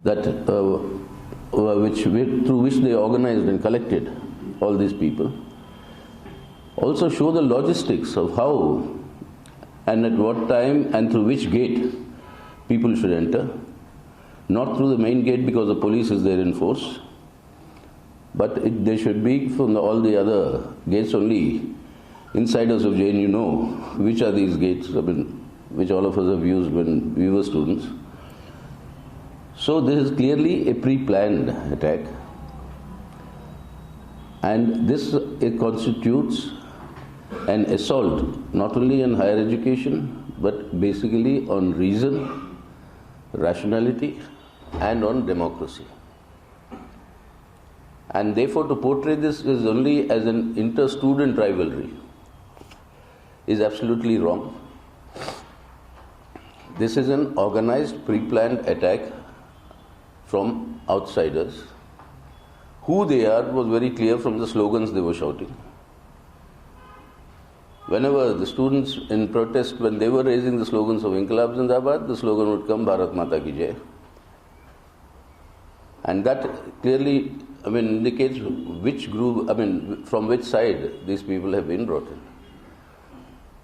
that through which they organized and collected all these people, also show the logistics of how and at what time and through which gate people should enter. Not through the main gate because the police is there in force, but they should be from all the other gates only. Insiders of JNU know which are these gates, which all of us have used when we were students. So this is clearly a pre-planned attack, and this it constitutes an assault not only on higher education but basically on reason, rationality and on democracy. And therefore to portray this is only as an inter-student rivalry is absolutely wrong. This is an organized, pre-planned attack from outsiders. Who they are was very clear from the slogans they were shouting. Whenever the students in protest, when they were raising the slogans of Inqilab Zindabad, the slogan would come, Bharat Mata Ki Jai. And that clearly, indicates which group, from which side these people have been brought in.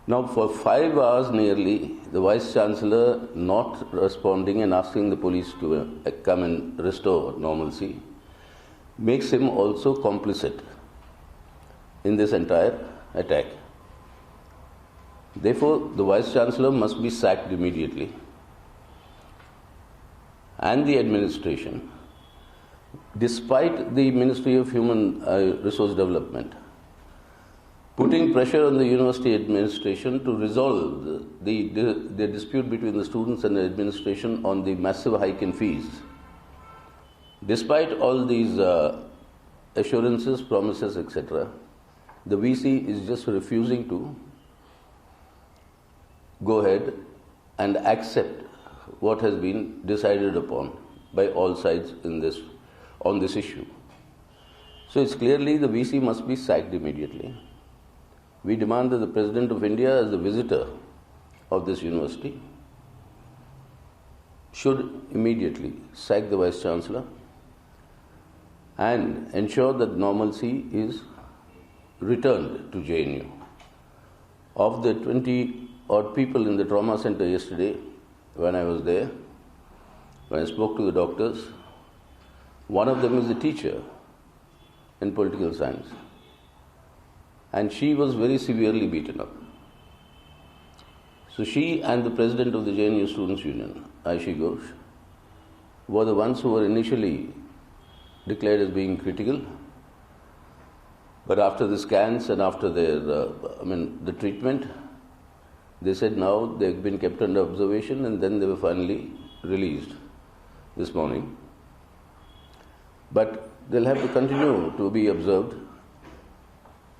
Now, for 5 hours nearly, the Vice Chancellor not responding and asking the police to come and restore normalcy makes him also complicit in this entire attack. Therefore, the Vice Chancellor must be sacked immediately, and the administration, despite the Ministry of Human Resource Development putting pressure on the university administration to resolve the dispute between the students and the administration on the massive hike in fees. Despite all these assurances, promises, etc., the VC is just refusing to go ahead and accept what has been decided upon by all sides on this issue. So it's clearly the VC must be sacked immediately. We demand that the President of India, as the visitor of this university, should immediately sack the Vice Chancellor and ensure that normalcy is returned to JNU. Of the 20-odd people in the trauma center yesterday, when I was there, when I spoke to the doctors, one of them is a teacher in political science. And she was very severely beaten up. So she and the president of the JNU Students' Union, Aishi Ghosh, were the ones who were initially declared as being critical. But after the scans and after the treatment, they said now they've been kept under observation, and then they were finally released this morning. But they'll have to continue to be observed,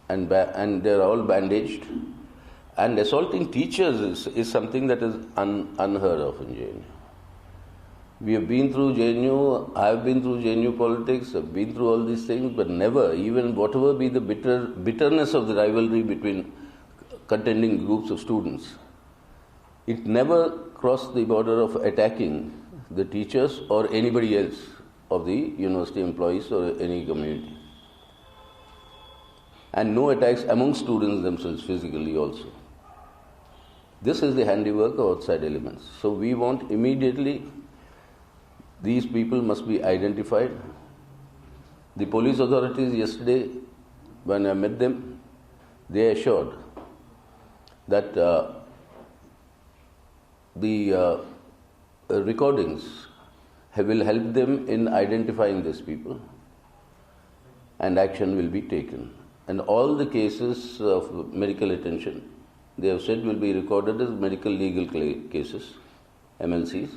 and they're all bandaged. And assaulting teachers is something that is unheard of in JNU. We have been through JNU, I have been through JNU politics, I've been through all these things, but never, even whatever be the bitterness of the rivalry between contending groups of students, it never crossed the border of attacking the teachers or anybody else of the university employees or any community. And no attacks among students themselves physically also. This is the handiwork of outside elements. So we want immediately, these people must be identified. The police authorities yesterday, when I met them, they assured that the recordings will help them in identifying these people, and action will be taken. And all the cases of medical attention, they have said, will be recorded as medical legal cases, MLCs,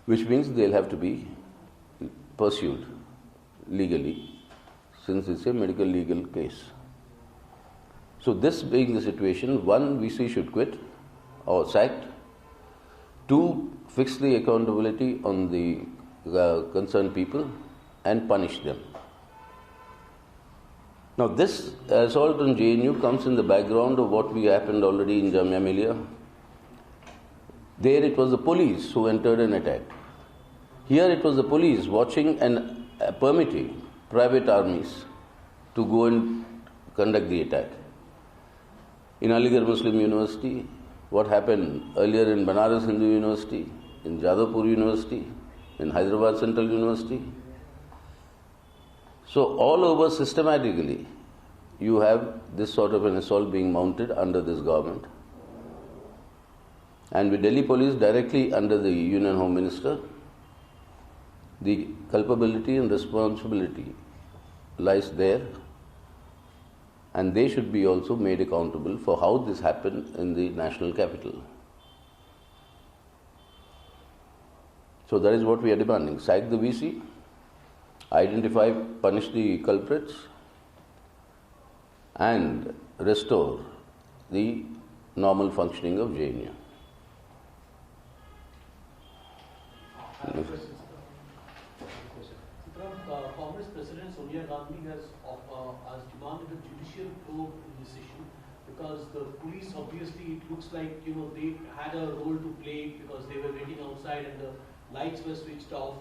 which means they'll have to be pursued legally, since it's a medical legal case. So this being the situation, one, VC should quit or sacked. Two, fix the accountability on the concerned people and punish them. Now this assault on JNU comes in the background of what happened already in Jamia Millia. There it was the police who entered and attacked. Here it was the police watching and permitting private armies to go and conduct the attack. In Alleges Muslim University, what happened earlier in Banaras Hindu University, in Jadavpur University, in Hyderabad Central University. So all over systematically, you have this sort of an assault being mounted under this government. And with Delhi police directly under the Union Home Minister, the culpability and responsibility lies there, and they should be also made accountable for how this happened in the national capital. So that is what we are demanding. Sack the VC, identify, punish the culprits, and restore the normal functioning of JNU. Congress President Sonia Gandhi has demanded a judicial probe in this issue because the police, obviously, it looks like they had a role to play because they were waiting outside and the lights were switched off.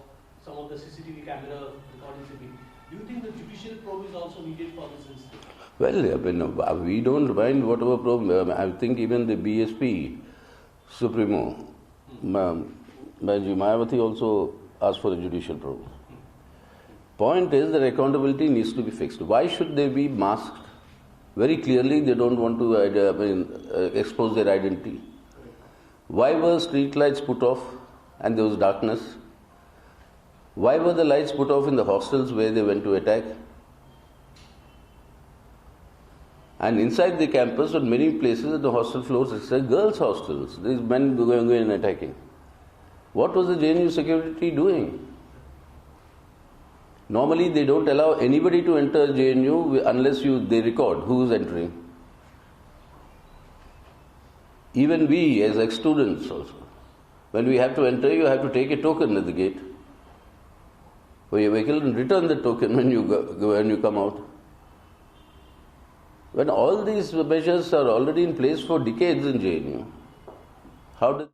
Some of the CCTV camera recordings have been. Do you think the judicial probe is also needed for this instance? Well, I mean, we don't mind whatever probe. I think even the BSP Supremo, Mayawati also asked for a judicial probe. Point is that accountability needs to be fixed. Why should they be masked? Very clearly they don't want to expose their identity. Why were street lights put off and there was darkness? Why were the lights put off in the hostels where they went to attack? And inside the campus, on many places at the hostel floors, it's like girls' hostels. These men going and attacking. What was the JNU security doing? Normally, they don't allow anybody to enter JNU unless they record who is entering. Even we, as ex-students also, when we have to enter, you have to take a token at the gate for your vehicle and return the token when you come out. When all these measures are already in place for decades in JNU, how does